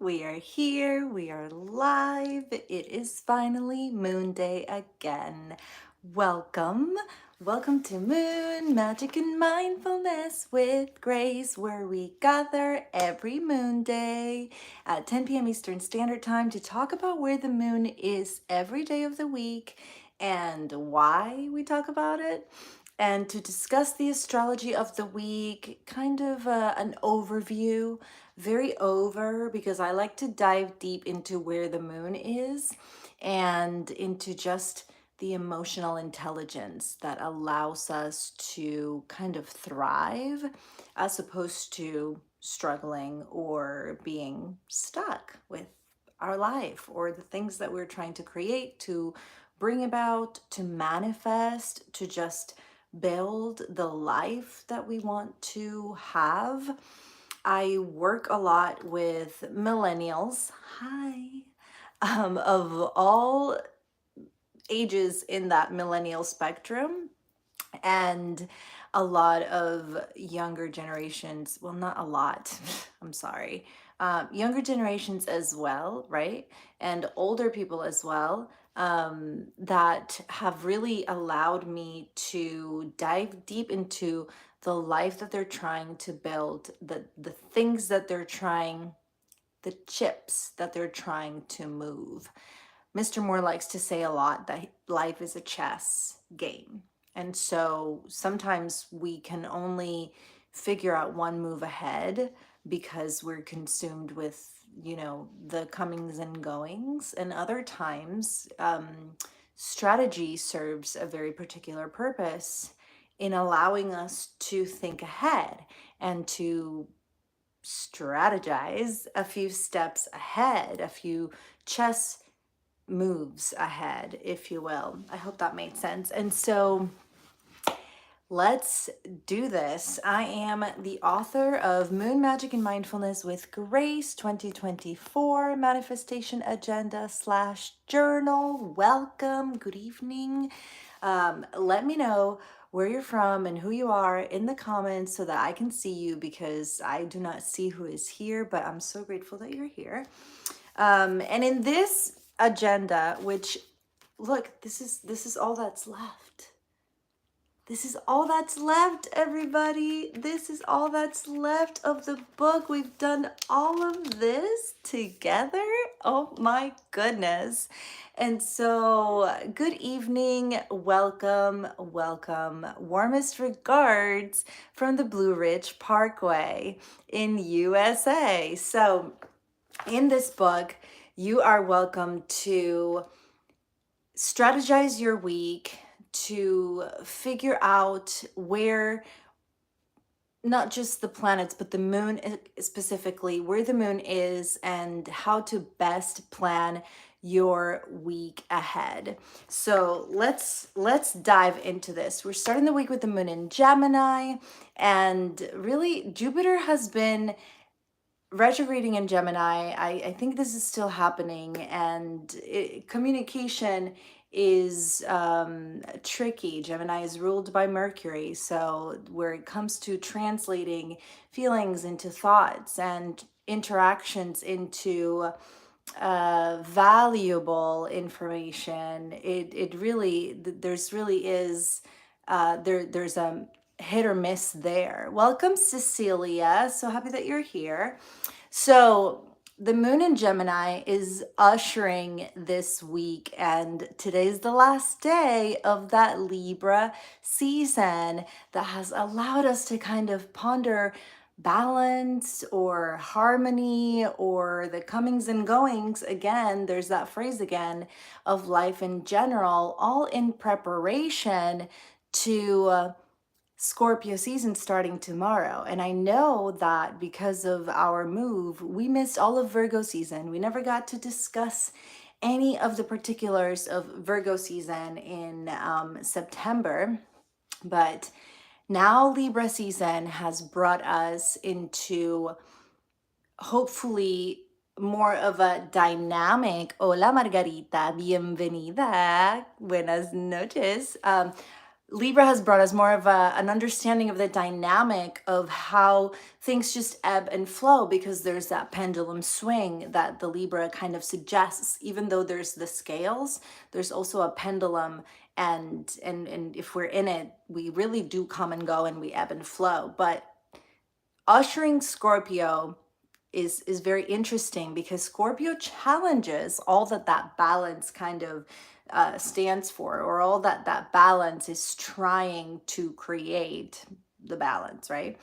We are here, we are live. It is finally Moon Day again. Welcome. Welcome to Moon Magic and Mindfulness with Grace, where we gather every Moon Day at 10 p.m. Eastern Standard Time to talk about where the moon is every day of the week and why we talk about it, and to discuss the astrology of the week, kind of an overview, very over, because I like to dive deep into where the moon is and into just the emotional intelligence that allows us to kind of thrive as opposed to struggling or being stuck with our life or the things that we're trying to create, to bring about, to manifest, to just build the life that we want to have. I work a lot with millennials, of all ages in that millennial spectrum, and a lot of younger generations. Well, not a lot, I'm sorry. Younger generations as well, right? And older people as well, that have really allowed me to dive deep into the life that they're trying to build, the things that they're trying, the chips that they're trying to move. Mr. Moore likes to say a lot that life is a chess game. And so sometimes we can only figure out one move ahead because we're consumed with, the comings and goings. And other times, strategy serves a very particular purpose in allowing us to think ahead and to strategize a few steps ahead, a few chess moves ahead, if you will. I hope that made sense. And so let's do this. I am the author of Moon Magic and Mindfulness with Grace 2024 Manifestation Agenda / Journal. Welcome. Good evening. Let me know where you're from and who you are in the comments so that I can see you, because I do not see who is here, but I'm so grateful that you're here. And in this agenda, which, look, this is all that's left. This is all that's left, everybody. This is all that's left of the book. We've done all of this together. Oh my goodness. And so, good evening. Welcome, welcome. Warmest regards from the Blue Ridge Parkway in USA. So, in this book, you are welcome to strategize your week, to figure out where, not just the planets, but the moon specifically, where the moon is and how to best plan your week ahead. So let's dive into this. We're starting the week with the moon in Gemini, and really Jupiter has been retrograding in Gemini. I think this is still happening, and communication is tricky. Gemini is ruled by Mercury, so where it comes to translating feelings into thoughts and interactions into valuable information, it really, there's really is there's a hit or miss there. Welcome, Cecilia. So happy that you're here. So the moon in Gemini is ushering this week, and today's the last day of that Libra season that has allowed us to kind of ponder balance or harmony or the comings and goings. Again, there's that phrase again of life in general, all in preparation to Scorpio season starting tomorrow. And I know that because of our move, we missed all of Virgo season. We never got to discuss any of the particulars of Virgo season in September. But now Libra season has brought us into hopefully more of a dynamic. Hola, Margarita. Bienvenida. Buenas noches. Libra has brought us more of an understanding of the dynamic of how things just ebb and flow, because there's that pendulum swing that the Libra kind of suggests. Even though there's the scales, there's also a pendulum, and if we're in it, we really do come and go and we ebb and flow. But ushering Scorpio is very interesting, because Scorpio challenges all that that balance kind of stands for, or all that that balance is trying to create the balance, right?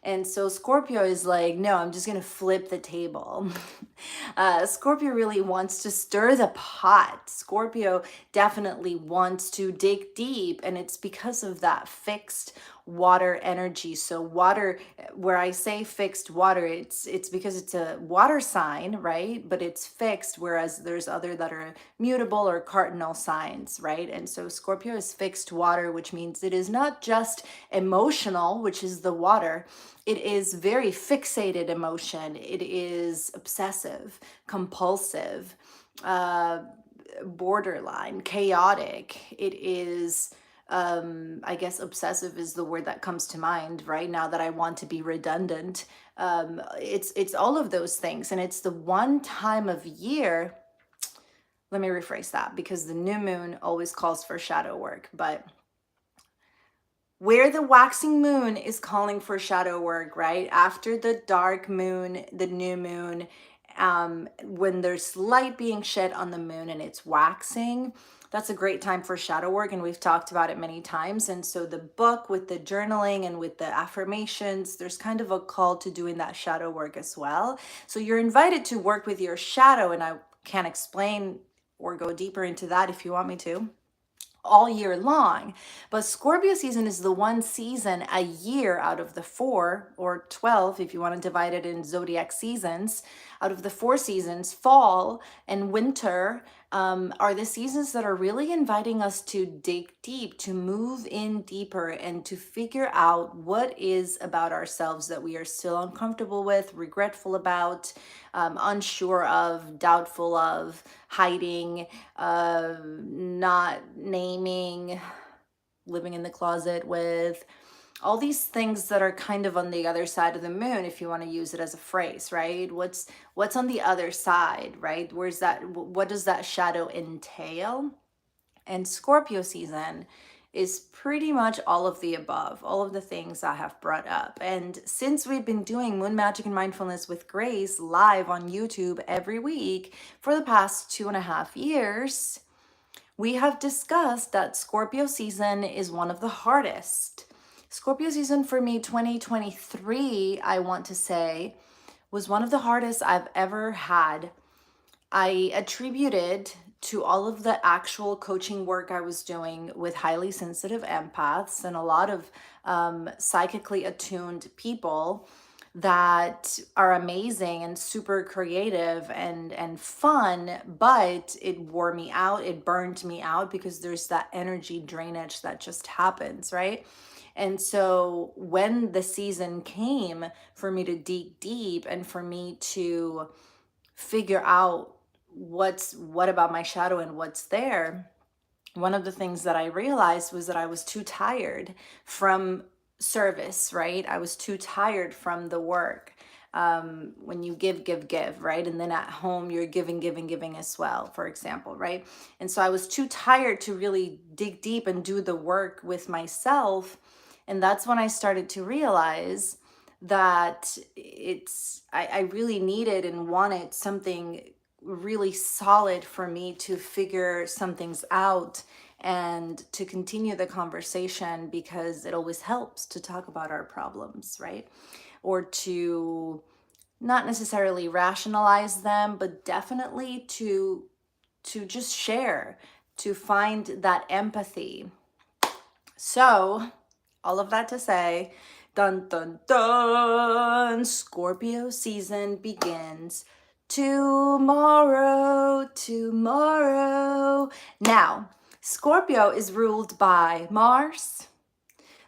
And so Scorpio is like, no, I'm just going to flip the table. Scorpio really wants to stir the pot. Scorpio definitely wants to dig deep, and it's because of that fixed water energy. So water, where I say fixed water, it's because it's a water sign, right? But it's fixed, whereas there's other that are mutable or cardinal signs, right? And so Scorpio is fixed water, which means it is not just emotional, which is the water. It is very fixated emotion. It is obsessive, compulsive, borderline, chaotic. It is, I guess obsessive is the word that comes to mind right now that I want to be redundant. It's all of those things, and it's the one time of year. Let me rephrase that, because the new moon always calls for shadow work, but where the waxing moon is calling for shadow work, right? After the dark moon, the new moon, when there's light being shed on the moon and it's waxing, that's a great time for shadow work. And we've talked about it many times. And so the book with the journaling and with the affirmations, there's kind of a call to doing that shadow work as well. So you're invited to work with your shadow. And I can't explain or go deeper into that if you want me to, all year long. But Scorpio season is the one season a year out of the 4 or 12, if you want to divide it in zodiac seasons, out of the 4 seasons, fall and winter are the seasons that are really inviting us to dig deep, to move in deeper, and to figure out what is about ourselves that we are still uncomfortable with, regretful about, unsure of, doubtful of, hiding, not naming, living in the closet with, all these things that are kind of on the other side of the moon, if you want to use it as a phrase, right? What's on the other side, right? Where's that? What does that shadow entail? And Scorpio season is pretty much all of the above, all of the things I have brought up. And since we've been doing Moon Magic and Mindfulness with Grace live on YouTube every week for the past 2.5 years, we have discussed that Scorpio season is one of the hardest. Scorpio season for me, 2023, I want to say, was one of the hardest I've ever had. I attributed to all of the actual coaching work I was doing with highly sensitive empaths and a lot of psychically attuned people that are amazing and super creative and fun, but it wore me out, it burned me out, because there's that energy drainage that just happens, right? And so when the season came for me to dig deep and for me to figure out what about my shadow and what's there, one of the things that I realized was that I was too tired from service, right? I was too tired from the work. When you give, right? And then at home, you're giving as well, for example, right? And so I was too tired to really dig deep and do the work with myself. And that's when I started to realize that I really needed and wanted something really solid for me to figure some things out and to continue the conversation, because it always helps to talk about our problems, right? Or to not necessarily rationalize them, but definitely to just share, to find that empathy. So all of that to say, dun dun dun, Scorpio season begins tomorrow. Now, Scorpio is ruled by Mars,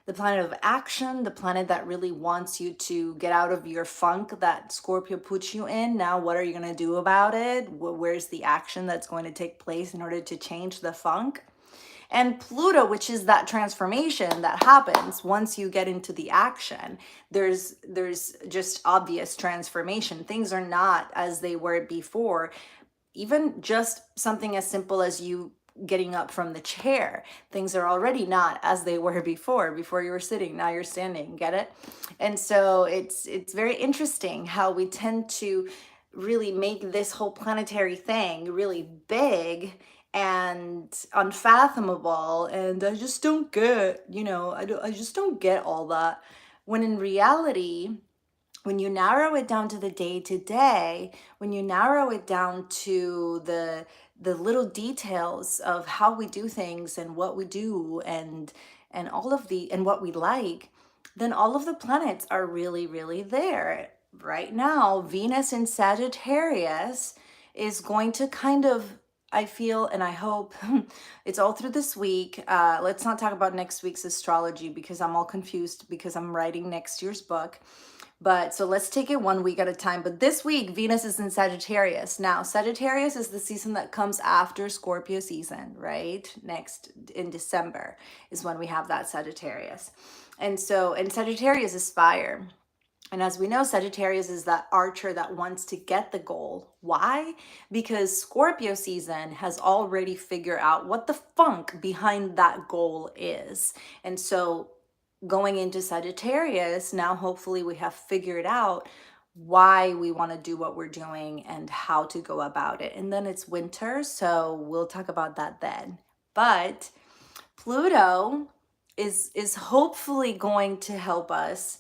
the planet of action, the planet that really wants you to get out of your funk that Scorpio puts you in. Now, what are you going to do about it? Where's the action that's going to take place in order to change the funk? And Pluto, which is that transformation that happens once you get into the action, there's just obvious transformation. Things are not as they were before. Even just something as simple as you getting up from the chair, things are already not as they were before you were sitting, now you're standing. Get it? And so it's very interesting how we tend to really make this whole planetary thing really big and unfathomable, and I just don't get, I just don't get all that, when in reality, when you narrow it down to the day to day, when you narrow it down to the little details of how we do things and what we do, and all of the and what we like, then all of the planets are really, really there. Right now, Venus in Sagittarius is going to kind of, I feel and I hope, it's all through this week. Let's not talk about next week's astrology because I'm all confused because I'm writing next year's book. But so let's take it one week at a time. But this week, Venus is in Sagittarius. Now, Sagittarius is the season that comes after Scorpio season, right? Next in December is when we have that Sagittarius. And Sagittarius is fire. And as we know, Sagittarius is that archer that wants to get the goal. Why? Because Scorpio season has already figured out what the funk behind that goal is. And so going into Sagittarius, now hopefully we have figured out why we want to do what we're doing and how to go about it. And then it's winter, so we'll talk about that then. But Pluto is hopefully going to help us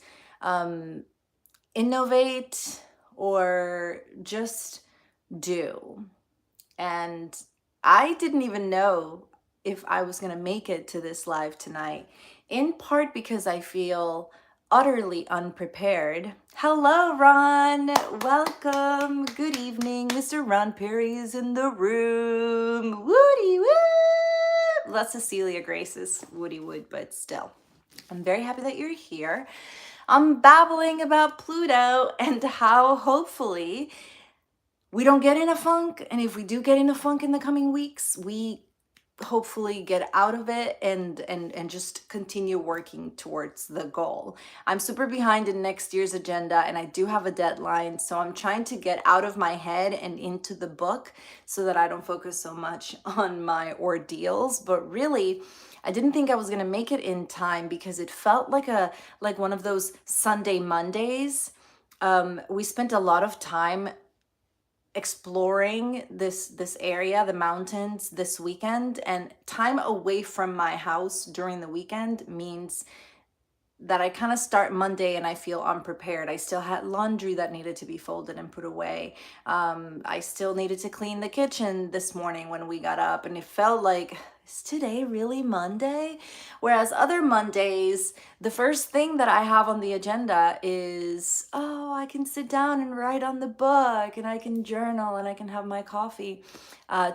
innovate or just do. And I didn't even know if I was going to make it to this live tonight, in part because I feel utterly unprepared. Hello, Ron. Welcome. Good evening. Mr. Ron Perry is in the room. Woody woo! That's Cecilia Grace's Woody Wood, but still, I'm very happy that you're here. I'm babbling about Pluto and how hopefully we don't get in a funk. And if we do get in a funk in the coming weeks, we hopefully get out of it and just continue working towards the goal. I'm super behind in next year's agenda and I do have a deadline, so I'm trying to get out of my head and into the book so that I don't focus so much on my ordeals. But really, I didn't think I was going to make it in time because it felt like one of those Sunday Mondays. We spent a lot of time exploring this area, the mountains, this weekend, and time away from my house during the weekend means that I kind of start Monday and I feel unprepared. I still had laundry that needed to be folded and put away. I still needed to clean the kitchen this morning when we got up, and it felt like, is today really Monday? Whereas other Mondays, the first thing that I have on the agenda is, oh, I can sit down and write on the book and I can journal and I can have my coffee.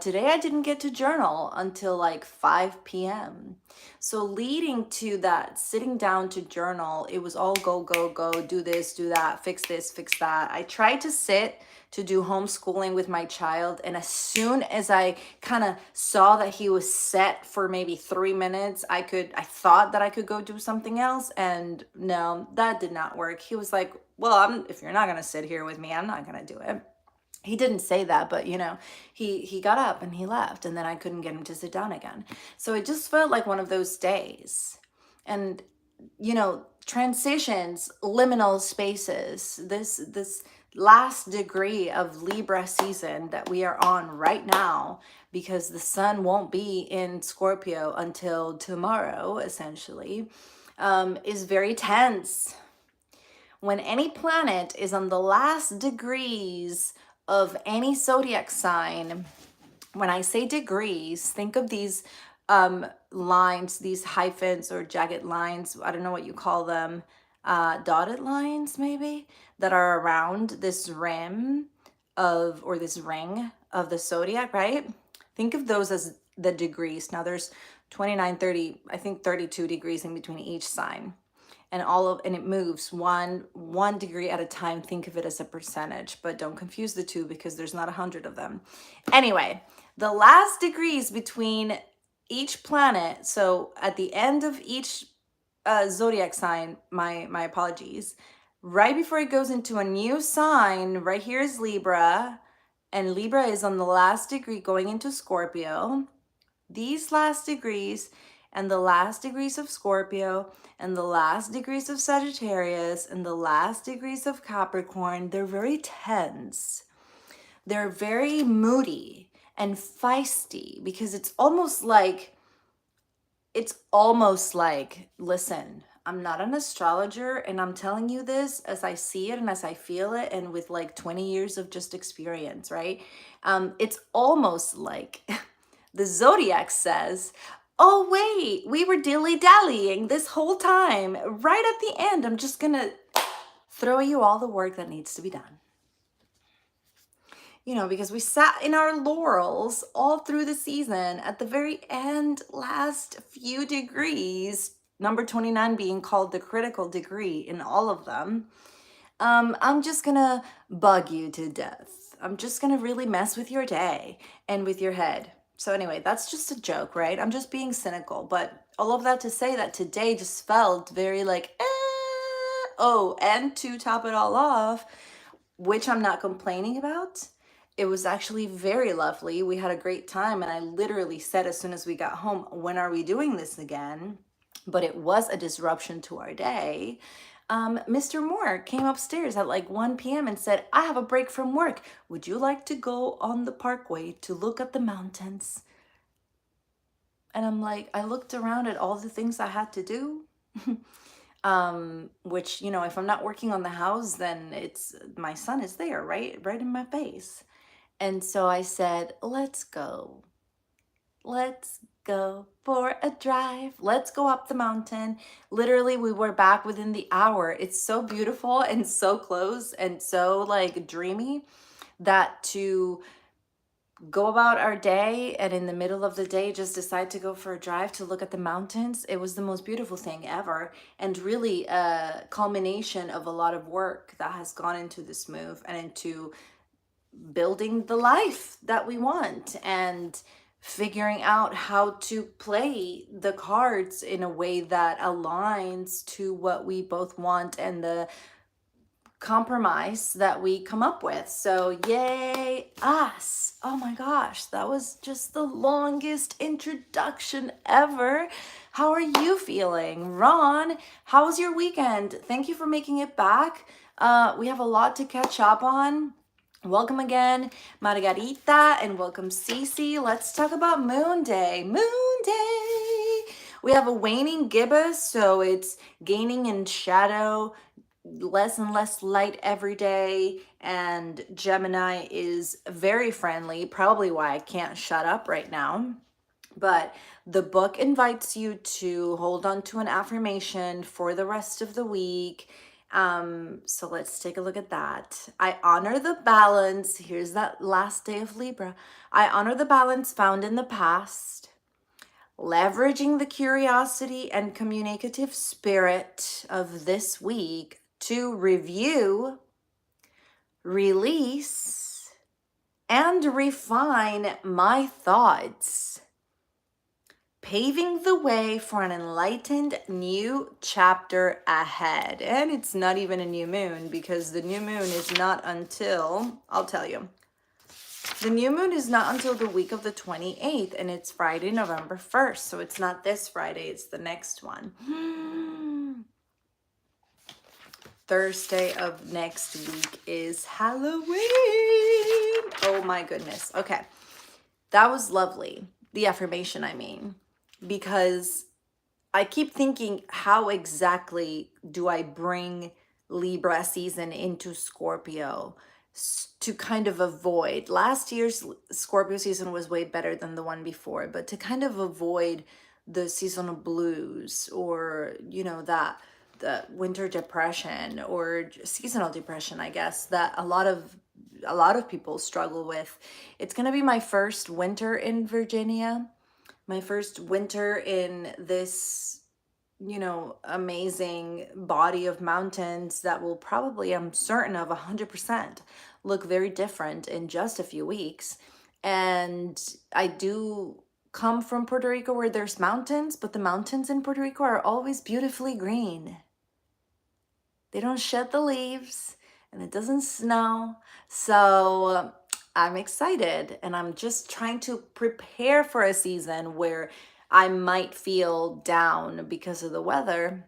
Today I didn't get to journal until like 5 p.m. So leading to that, sitting down to journal, it was all go, go, go, do this, do that, fix this, fix that. I tried to sit to do homeschooling with my child, and as soon as I kind of saw that he was set for maybe 3 minutes, I thought that I could go do something else, and no, that did not work. He was like, well, if you're not going to sit here with me, I'm not going to do it. He didn't say that, but he got up and he left, and then I couldn't get him to sit down again. So it just felt like one of those days. And transitions, liminal spaces, this last degree of Libra season that we are on right now, because the sun won't be in Scorpio until tomorrow, essentially, is very tense. When any planet is on the last degrees of any zodiac sign, when I say degrees, think of these lines, these hyphens or jagged lines, I don't know what you call them, dotted lines maybe, that are around this rim or this ring of the zodiac, right? Think of those as the degrees. Now there's 29, 30, I think 32 degrees in between each sign. And it moves one degree at a time. Think of it as a percentage, but don't confuse the two because there's not 100 of them. Anyway, the last degrees between each planet, so at the end of each zodiac sign, my apologies, right before it goes into a new sign, right here is Libra, and Libra is on the last degree going into Scorpio. These last degrees and the last degrees of Scorpio and the last degrees of Sagittarius and the last degrees of Capricorn, they're very tense. They're very moody and feisty because it's almost like, listen, I'm not an astrologer and I'm telling you this as I see it and as I feel it and with like 20 years of just experience, right? It's almost like the zodiac says, oh, wait, we were dilly-dallying this whole time. Right at the end, I'm just gonna throw you all the work that needs to be done. Because we sat in our laurels all through the season. At the very end, last few degrees, number 29 being called the critical degree in all of them, I'm just gonna bug you to death. I'm just gonna really mess with your day and with your head. So anyway, that's just a joke, right? I'm just being cynical, but all of that to say that today just felt very like, oh, and to top it all off, which I'm not complaining about. It was actually very lovely. We had a great time, and I literally said as soon as we got home, when are we doing this again? But it was a disruption to our day. Mr. Moore came upstairs at like 1 p.m. and said, I have a break from work. Would you like to go on the parkway to look at the mountains? And I'm like, I looked around at all the things I had to do. Which, if I'm not working on the house, then it's my son is there, right in my face. And so I said, let's go for a drive. Let's go up the mountain. Literally, we were back within the hour. It's so beautiful and so close and so like dreamy that to go about our day and in the middle of the day just decide to go for a drive to look at the mountains, it was the most beautiful thing ever, and really a culmination of a lot of work that has gone into this move and into building the life that we want and figuring out how to play the cards in a way that aligns to what we both want and the compromise that we come up with. So yay us. Oh my gosh, that was just the longest introduction ever. How are you feeling? Ron, how was your weekend? Thank you for making it back. We have a lot to catch up on. Welcome again, Margarita, and welcome, Cece. Let's talk about Moon Day. Moon Day. We have a waning gibbous, so it's gaining in shadow, less and less light every day, and Gemini is very friendly, probably why I can't shut up right now. But the book invites you to hold on to an affirmation for the rest of the week. So let's take a look at that. I honor the balance. Here's that last day of Libra. I honor the balance found in the past, leveraging the curiosity and communicative spirit of this week to review, release, and refine my thoughts, paving the way for an enlightened new chapter ahead. And it's not even a new moon because the new moon is not until, I'll tell you, the new moon is not until the week of the 28th, and it's Friday, November 1st. So it's not this Friday, it's the next one. Thursday of next week is Halloween. Oh my goodness. Okay. That was lovely. The affirmation, I mean, because I keep thinking, how exactly do I bring Libra season into Scorpio to kind of avoid, last year's Scorpio season was way better than the one before, but to kind of avoid the seasonal blues or, that the winter depression or seasonal depression, I guess, that a lot of people struggle with. It's going to be my first winter in Virginia, my first winter in this, amazing body of mountains that will probably, I'm certain of 100%, look very different in just a few weeks. And I do come from Puerto Rico where there's mountains, but the mountains in Puerto Rico are always beautifully green. They don't shed the leaves and it doesn't snow. So I'm excited, and I'm just trying to prepare for a season where I might feel down because of the weather.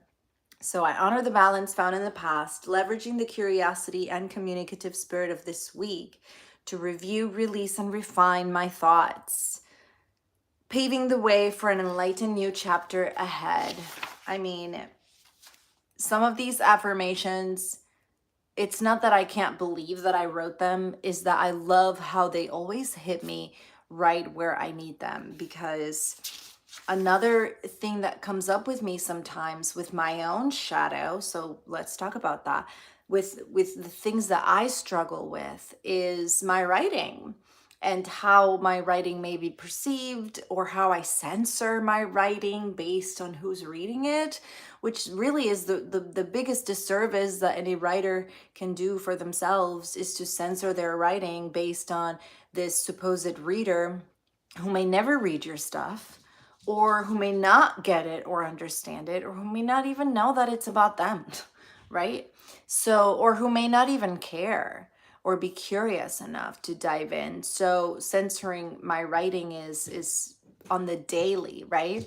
So I honor the balance found in the past, leveraging the curiosity and communicative spirit of this week to review, release, and refine my thoughts, paving the way for an enlightened new chapter ahead. I mean, some of these affirmations, it's not that I can't believe that I wrote them, is that I love how they always hit me right where I need them. Because another thing that comes up with me sometimes with my own shadow, so let's talk about that, with the things that I struggle with, is my writing and how my writing may be perceived, or how I censor my writing based on who's reading it, which really is the biggest disservice that any writer can do for themselves, is to censor their writing based on this supposed reader who may never read your stuff, or who may not get it or understand it, or who may not even know that it's about them, right? So, or who may not even care or be curious enough to dive in. So censoring my writing is on the daily, right?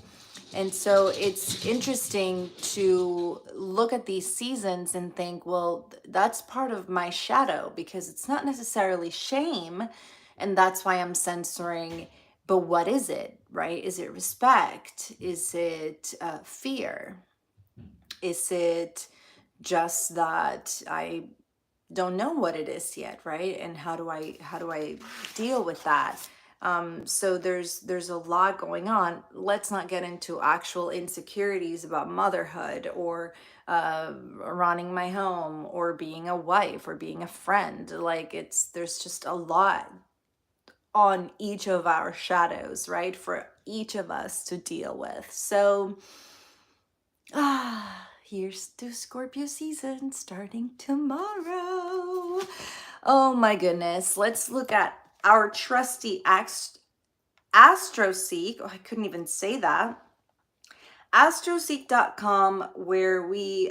And so it's interesting to look at these seasons and think, well, that's part of my shadow, because it's not necessarily shame, and that's why I'm censoring. But what is it, right? Is it respect? Is it fear? Is it just that I don't know what it is yet, right? And how do I deal with that? So there's a lot going on. Let's not get into actual insecurities about motherhood, or running my home, or being a wife, or being a friend. Like, there's just a lot on each of our shadows, right? For each of us to deal with. So here's the Scorpio season starting tomorrow. Oh my goodness. Let's look at our trusty AstroSeek. Oh, I couldn't even say that. Astroseek.com, where we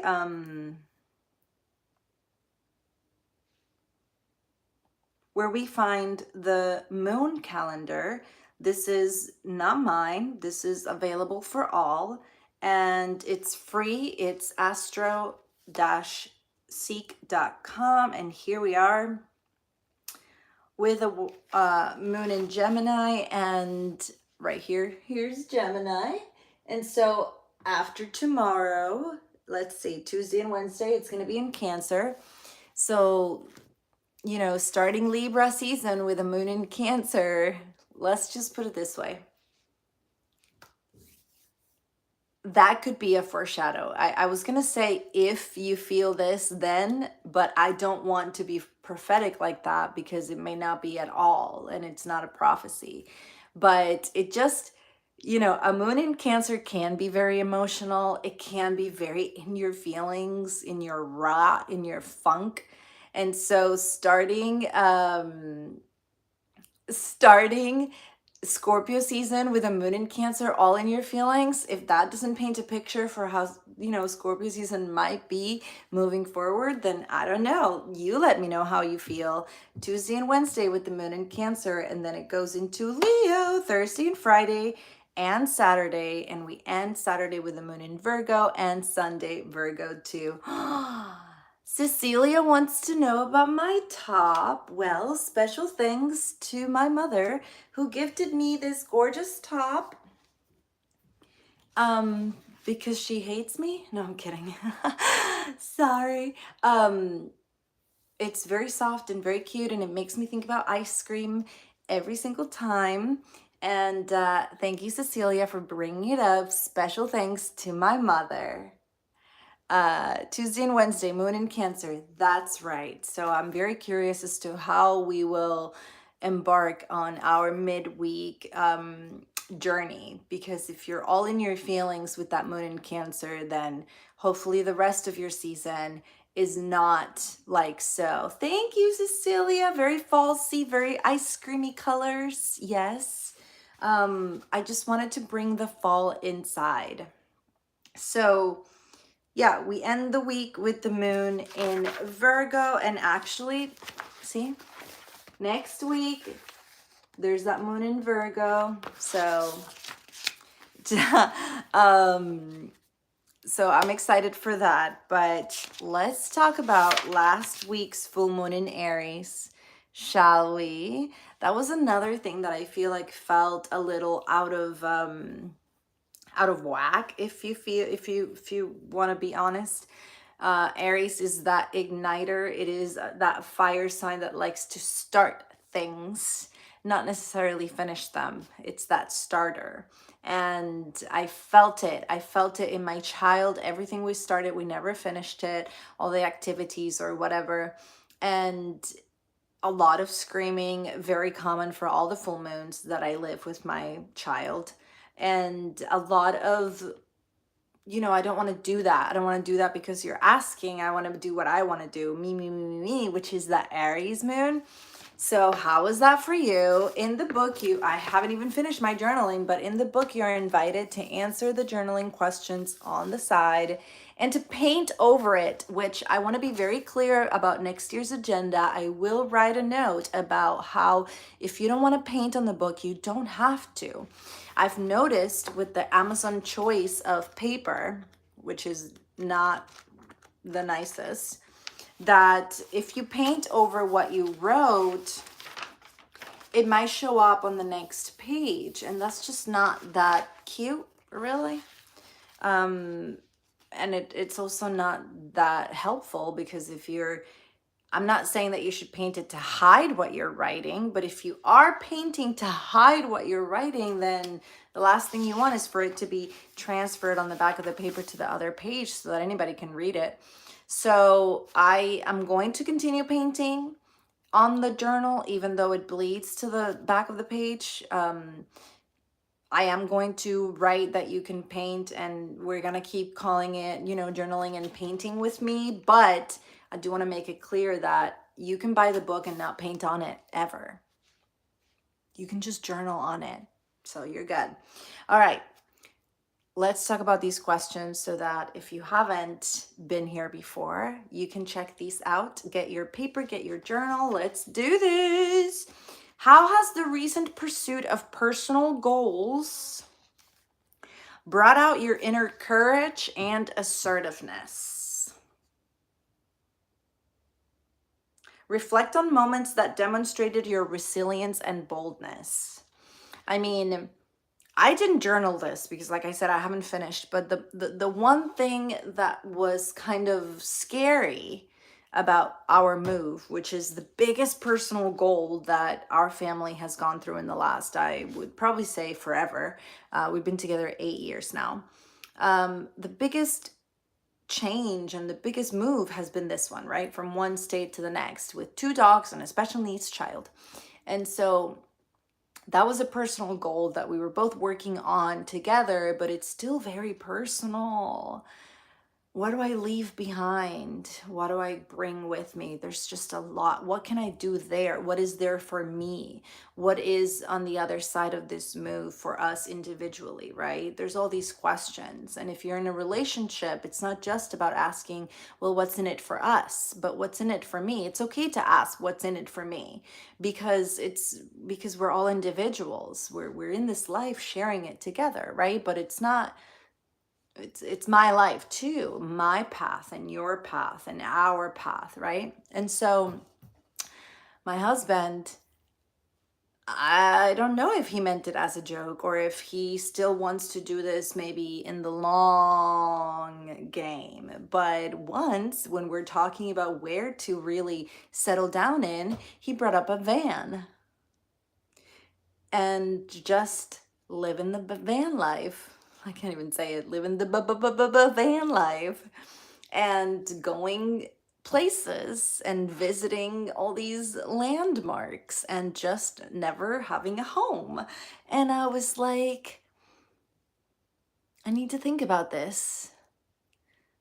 find the moon calendar. This is not mine. This is available for all, and it's free. It's astro-seek.com, and here we are with a moon in Gemini, and right here's Gemini. And so after tomorrow, let's see, Tuesday and Wednesday, it's going to be in Cancer. So, starting Libra season with a moon in Cancer, let's just put it this way. That could be a foreshadow. I was going to say, if you feel this, then, but I don't want to be prophetic like that, because it may not be at all, and it's not a prophecy. But it just, a moon in Cancer can be very emotional. It can be very in your feelings, in your in your funk. And so starting Scorpio season with a moon in Cancer, all in your feelings, if that doesn't paint a picture for how, Scorpio season might be moving forward, then I don't know. You let me know how you feel. Tuesday and Wednesday with the moon in Cancer, and then it goes into Leo Thursday and Friday and Saturday, and we end Saturday with the moon in Virgo, and Sunday Virgo too. Cecilia wants to know about my top. Well, special thanks to my mother, who gifted me this gorgeous top. Because she hates me? No, I'm kidding. Sorry. It's very soft and very cute, and it makes me think about ice cream every single time. And thank you, Cecilia, for bringing it up. Special thanks to my mother. Tuesday and Wednesday, moon in Cancer. That's right. So I'm very curious as to how we will embark on our midweek journey, because if you're all in your feelings with that moon in Cancer, then hopefully the rest of your season is not like so. Thank you, Cecilia. Very fallsy, very ice creamy colors. Yes. I just wanted to bring the fall inside. So yeah, we end the week with the moon in Virgo, and actually, see, next week there's that moon in Virgo. So um so I'm excited for that. But let's talk about last week's full moon in Aries, shall we? That was another thing that I feel like felt a little out of whack, if you want to be honest. Aries is that igniter. It is that fire sign that likes to start things, not necessarily finish them. It's that starter. And I felt it. I felt it in my child. Everything we started, we never finished it, all the activities or whatever. And a lot of screaming, very common for all the full moons that I live with my child. And a lot of, I don't want to do that. I don't want to do that because you're asking. I want to do what I want to do. Me, which is that Aries moon. So how is that for you? In the book, I haven't even finished my journaling, but in the book, you're invited to answer the journaling questions on the side and to paint over it, which I want to be very clear about next year's agenda. I will write a note about how if you don't want to paint on the book, you don't have to. I've noticed with the Amazon choice of paper, which is not the nicest, that if you paint over what you wrote, it might show up on the next page, and that's just not that cute, really. And it's also not that helpful, because I'm not saying that you should paint it to hide what you're writing, but if you are painting to hide what you're writing, then the last thing you want is for it to be transferred on the back of the paper to the other page so that anybody can read it. So I am going to continue painting on the journal, even though it bleeds to the back of the page. I am going to write that you can paint, and we're going to keep calling it, journaling and painting with me. But I do want to make it clear that you can buy the book and not paint on it ever. You can just journal on it. So you're good. All right. Let's talk about these questions so that if you haven't been here before, you can check these out. Get your paper, get your journal. Let's do this. How has the recent pursuit of personal goals brought out your inner courage and assertiveness? Reflect on moments that demonstrated your resilience and boldness. I mean, I didn't journal this because, like I said, I haven't finished, but the one thing that was kind of scary about our move, which is the biggest personal goal that our family has gone through in the last, I would probably say, forever. We've been together 8 years now. The biggest change and the biggest move has been this one, right? From one state to the next, with 2 dogs and a special needs child. And so that was a personal goal that we were both working on together, but it's still very personal. What do I leave behind? What do I bring with me? There's just a lot. What can I do there? What is there for me? What is on the other side of this move for us individually, right? There's all these questions. And if you're in a relationship, it's not just about asking, well, what's in it for us, but what's in it for me? It's okay to ask what's in it for me, because we're all individuals. We're in this life sharing it together, right? But it's my life too, my path and your path and our path, right? And so my husband, I don't know if he meant it as a joke or if he still wants to do this maybe in the long game. But once, when we're talking about where to really settle down in, he brought up a van and just live in the van life. I can't even say it. Live in the van life, and going places and visiting all these landmarks and just never having a home. And I was like, I need to think about this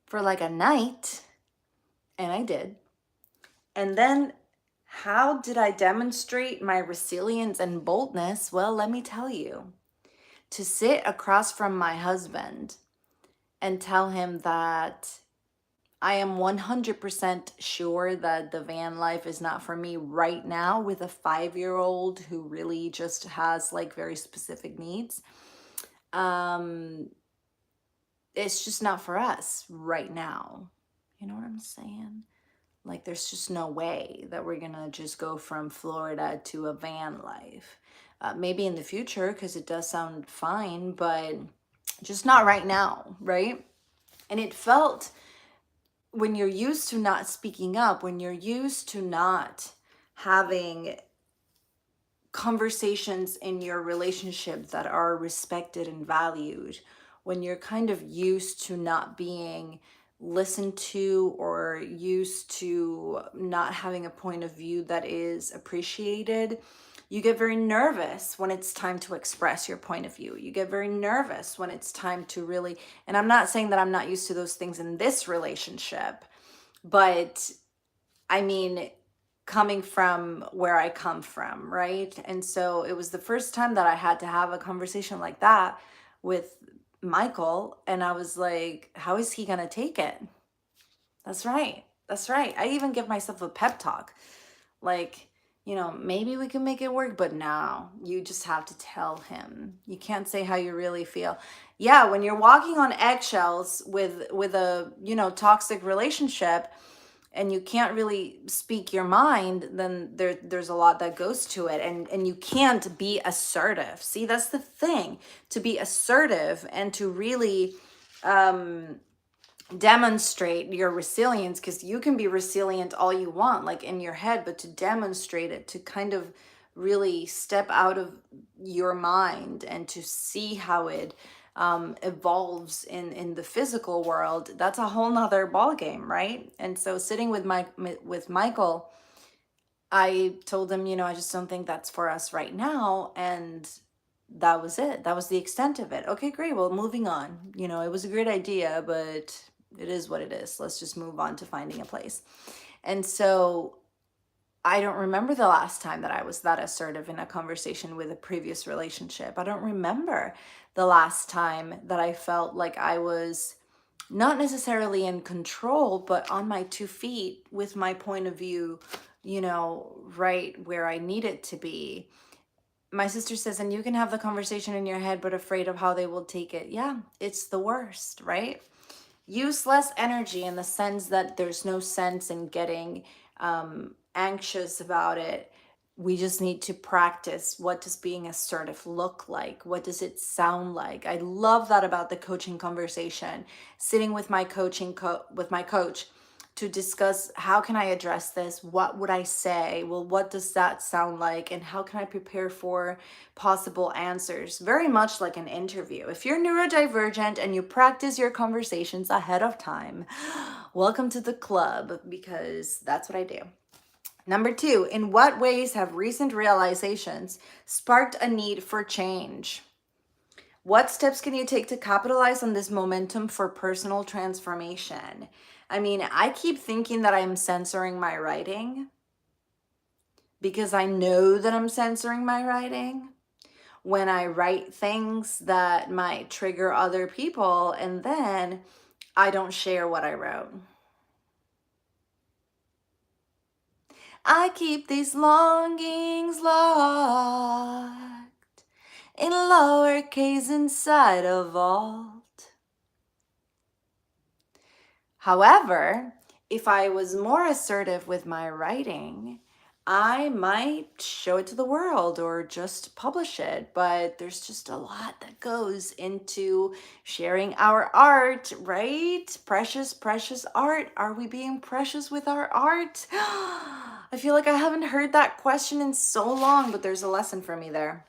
for like a night. And I did. And then How did I demonstrate my resilience and boldness? Well, let me tell you. To sit across from my husband and tell him that I am 100% sure that the van life is not for me right now with a 5-year-old who really just has like very specific needs. It's just not for us right now. You know what I'm saying? Like, there's just no way that we're gonna just go from Florida to a van life. Maybe in the future, because it does sound fine, but just not right now, right? And it felt, when you're used to not speaking up, when you're used to not having conversations in your relationship that are respected and valued, when you're kind of used to not being listened to or used to not having a point of view that is appreciated, you get very nervous when it's time to express your point of view. You get very nervous when it's time to really, and I'm not saying that I'm not used to those things in this relationship, but I mean, coming from where I come from, right? And so it was the first time that I had to have a conversation like that with Michael. And I was like, how is he going to take it? That's right. That's right. I even give myself a pep talk. Like, maybe we can make it work, but no, you just have to tell him. You can't say how you really feel. Yeah, when you're walking on eggshells with a, toxic relationship, and you can't really speak your mind, then there's a lot that goes to it, and you can't be assertive. See, that's the thing. To be assertive and to really demonstrate your resilience, because you can be resilient all you want, like in your head, but to demonstrate it, to kind of really step out of your mind and to see how it evolves in the physical world, that's a whole nother ball game, right? And so sitting with Michael, I told him, I just don't think that's for us right now. And that was it. That was the extent of it. Okay, great. Well, moving on. It was a great idea, but it is what it is. Let's just move on to finding a place. And so I don't remember the last time that I was that assertive in a conversation with a previous relationship. I don't remember the last time that I felt like I was not necessarily in control, but on my 2 feet with my point of view, right where I need it to be. My sister says, and you can have the conversation in your head, but afraid of how they will take it. Yeah, it's the worst, right? Use less energy in the sense that there's no sense in getting anxious about it. We just need to practice. What does being assertive look like? What does it sound like? I love that about the coaching conversation. Sitting with my coach to discuss, how can I address this? What would I say? Well, what does that sound like? And how can I prepare for possible answers? Very much like an interview. If you're neurodivergent and you practice your conversations ahead of time, welcome to the club, because that's what I do. Number 2, in what ways have recent realizations sparked a need for change? What steps can you take to capitalize on this momentum for personal transformation? I mean, I keep thinking that I'm censoring my writing because I know that I'm censoring my writing when I write things that might trigger other people, and then I don't share what I wrote. I keep these longings locked in lowercase inside a vault. However, if I was more assertive with my writing, I might show it to the world or just publish it. But there's just a lot that goes into sharing our art, right? Precious, precious art. Are we being precious with our art? I feel like I haven't heard that question in so long, but there's a lesson for me there.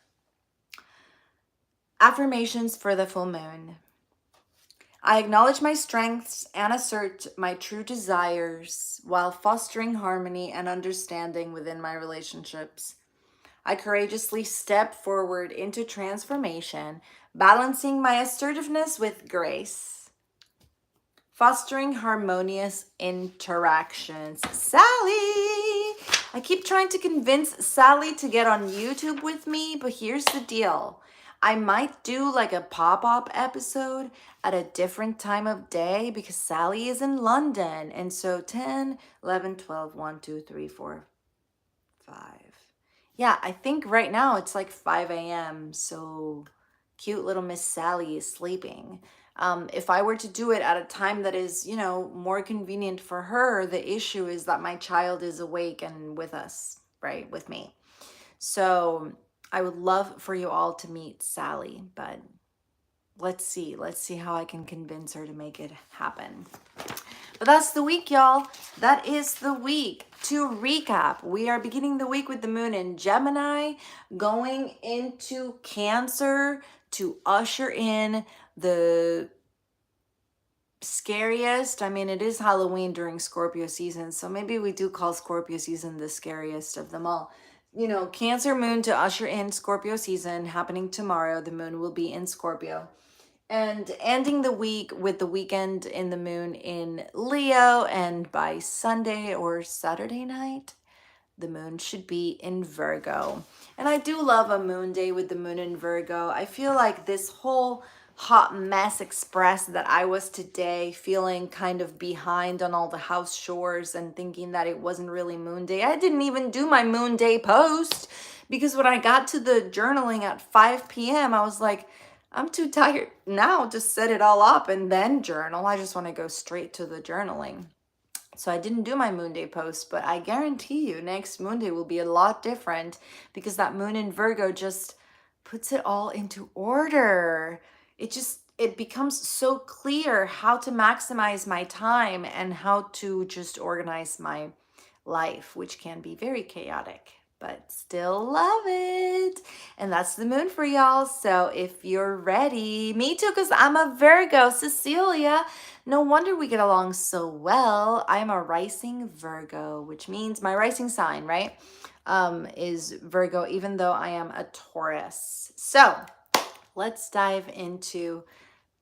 Affirmations for the full moon. I acknowledge my strengths and assert my true desires while fostering harmony and understanding within my relationships. I courageously step forward into transformation, balancing my assertiveness with grace, fostering harmonious interactions. Sally, I keep trying to convince Sally to get on YouTube with me, but here's the deal. I might do like a pop-up episode at a different time of day because Sally is in London. And so 10, 11, 12, 1, 2, 3, 4, 5. Yeah, I think right now it's like 5 a.m. So cute little Miss Sally is sleeping. If I were to do it at a time that is, more convenient for her, the issue is that my child is awake and with us, right? With me. So I would love for you all to meet Sally, but let's see. Let's see how I can convince her to make it happen. But that's the week, y'all. That is the week. To recap, we are beginning the week with the moon in Gemini, going into Cancer to usher in the scariest. I mean, it is Halloween during Scorpio season, so maybe we do call Scorpio season the scariest of them all. Cancer moon to usher in Scorpio season happening tomorrow. The moon will be in Scorpio. And ending the week with the weekend in the moon in Leo, and by Sunday or Saturday night, the moon should be in Virgo. And I do love a moon day with the moon in Virgo. I feel like this whole hot mess express that I was today, feeling kind of behind on all the house chores and thinking that it wasn't really moon day. I didn't even do my moon day post because when I got to the journaling at 5 p.m., I was like, I'm too tired now to set it all up and then journal. I just want to go straight to the journaling. So I didn't do my moon day post, but I guarantee you next moon day will be a lot different because that moon in Virgo just puts it all into order. It becomes so clear how to maximize my time and how to just organize my life, which can be very chaotic, but still love it. And that's the moon for y'all. So if you're ready, me too, because I'm a Virgo, Cecilia. No wonder we get along so well. I'm a rising Virgo, which means my rising sign, right, is Virgo, even though I am a Taurus. So let's dive into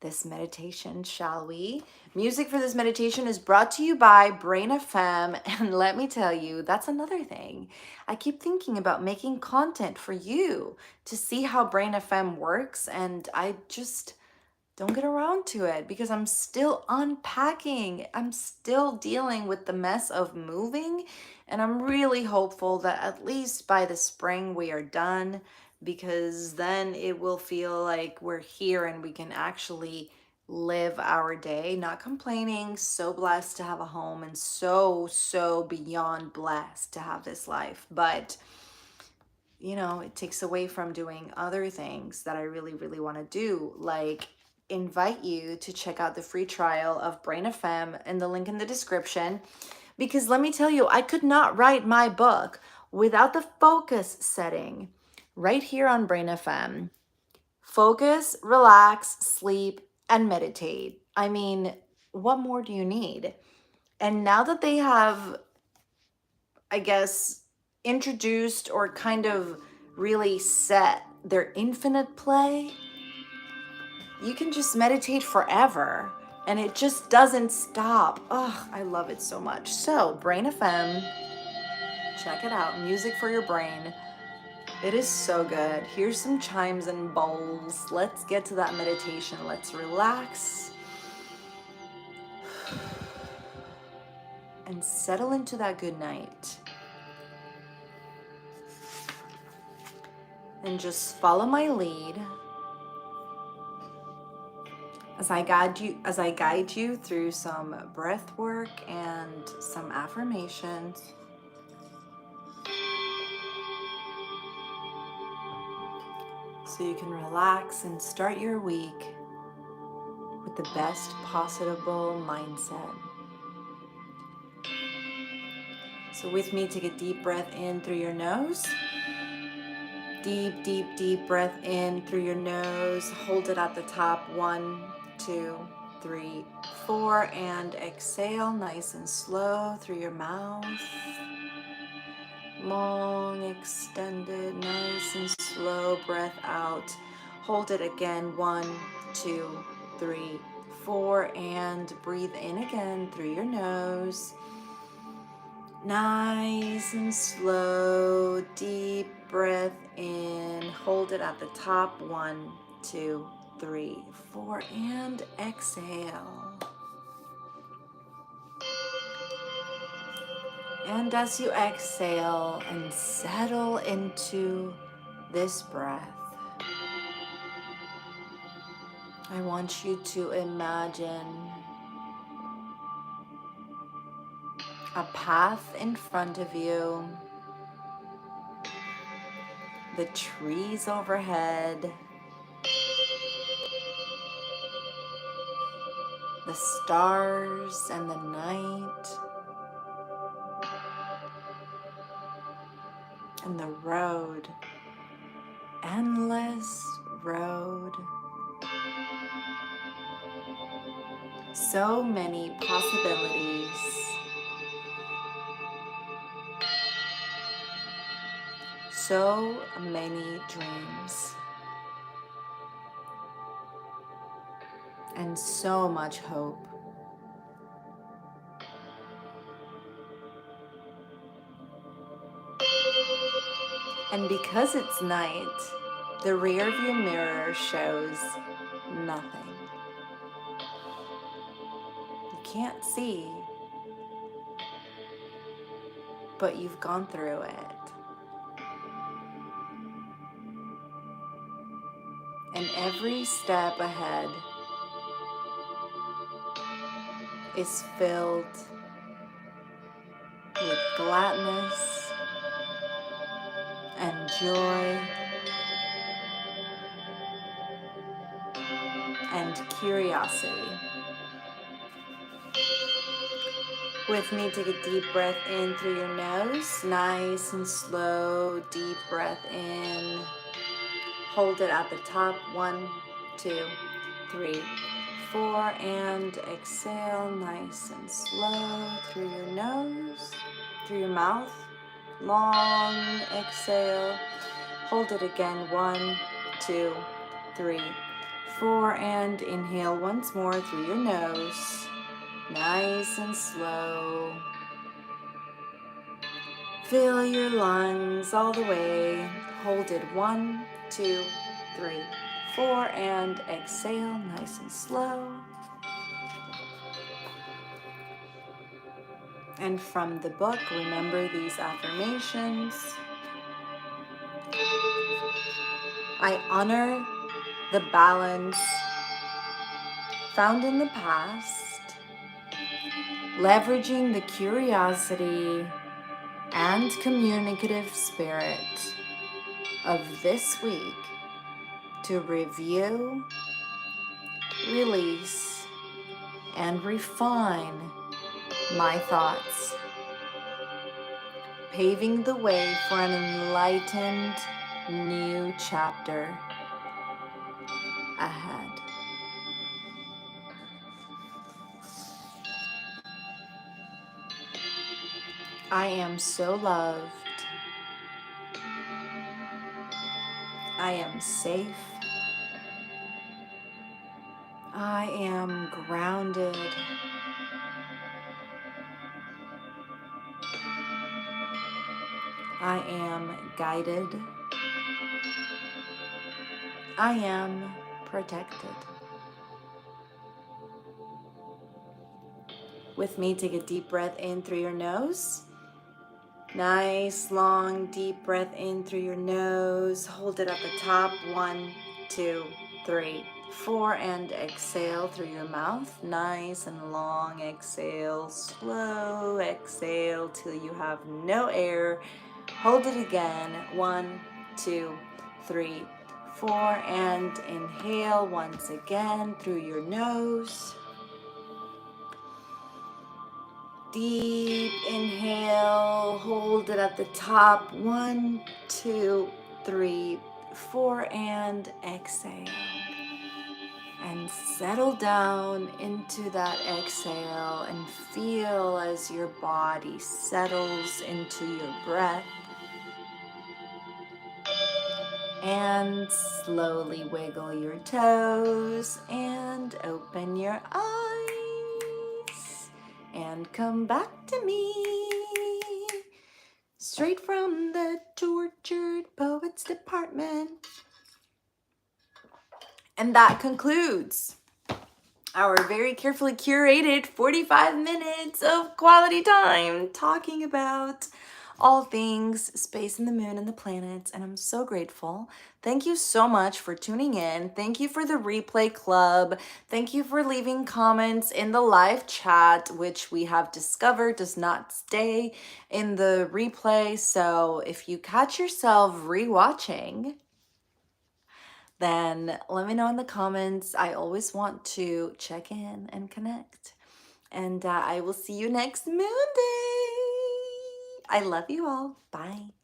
this meditation, shall we? Music for this meditation is brought to you by Brain FM, and let me tell you, that's another thing. I keep thinking about making content for you to see how Brain FM works, and I just don't get around to it because I'm still unpacking. I'm still dealing with the mess of moving, and I'm really hopeful that at least by the spring we are done, because then it will feel like we're here and we can actually live our day, not complaining, so blessed to have a home and so beyond blessed to have this life. But it takes away from doing other things that I really want to do, like invite you to check out the free trial of Brain FM and the link in the description. Because let me tell you, I could not write my book without the focus setting right here on Brain FM. Focus, relax, sleep, and meditate. I mean, what more do you need? And now that they have, I guess, introduced or kind of really set their infinite play, you can just meditate forever and it just doesn't stop. Oh, I love it so much. So, Brain FM, check it out. Music for your brain. It is so good. Here's some chimes and bowls. Let's get to that meditation. Let's relax and settle into that good night. And just follow my lead as I guide you through some breath work and some affirmations. So you can relax and start your week with the best possible mindset. So with me, take a deep breath in through your nose. Deep breath in through your nose. Hold it at the top. 1, 2, 3, 4. And exhale nice and slow through your mouth. Long, extended, nice and slow breath out. Hold it again. 1, 2, 3, 4. And breathe in again through your nose. Nice and slow, deep breath in. Hold it at the top. 1, 2, 3, 4, and exhale. And as you exhale and settle into this breath, I want you to imagine a path in front of you, the trees overhead, the stars and the night, and the road, endless road. So many possibilities. So many dreams. And so much hope. And because it's night, the rearview mirror shows nothing. You can't see, but you've gone through it. And every step ahead is filled with gladness and joy and curiosity. With me, take a deep breath in through your nose. Nice and slow, deep breath in. Hold it at the top. 1, 2, 3, 4, and exhale nice and slow through your nose, through your mouth. Long exhale. Hold it again. 1, 2, 3, 4, and inhale once more through your nose. Nice and slow. Fill your lungs all the way. Hold it. 1, 2, 3, 4, and exhale nice and slow. And from the book, remember these affirmations. I honor the balance found in the past, leveraging the curiosity and communicative spirit of this week to review, release, and refine my thoughts, paving the way for an enlightened new chapter ahead. I am so loved. I am safe. I am grounded. I am guided. I am protected. With me, take a deep breath in through your nose. Nice, long, deep breath in through your nose. Hold it at the top. 1, 2, 3, 4, and exhale through your mouth. Nice and long exhale. Slow exhale till you have no air. Hold it again. 1, 2, 3, 4, and inhale once again through your nose. Deep inhale, hold it at the top. 1, 2, 3, 4, and exhale. And settle down into that exhale and feel as your body settles into your breath. And slowly wiggle your toes and open your eyes. And come back to me. straight from the Tortured Poets Department. And that concludes our very carefully curated 45 minutes of quality time talking about all things space and the moon and the planets. And I'm so grateful. Thank you so much for tuning in. Thank you for the replay club. Thank you for leaving comments in the live chat, which we have discovered does not stay in the replay. So if you catch yourself rewatching, then let me know in the comments. I always want to check in and connect. And I will see you next Monday. I love you all. Bye.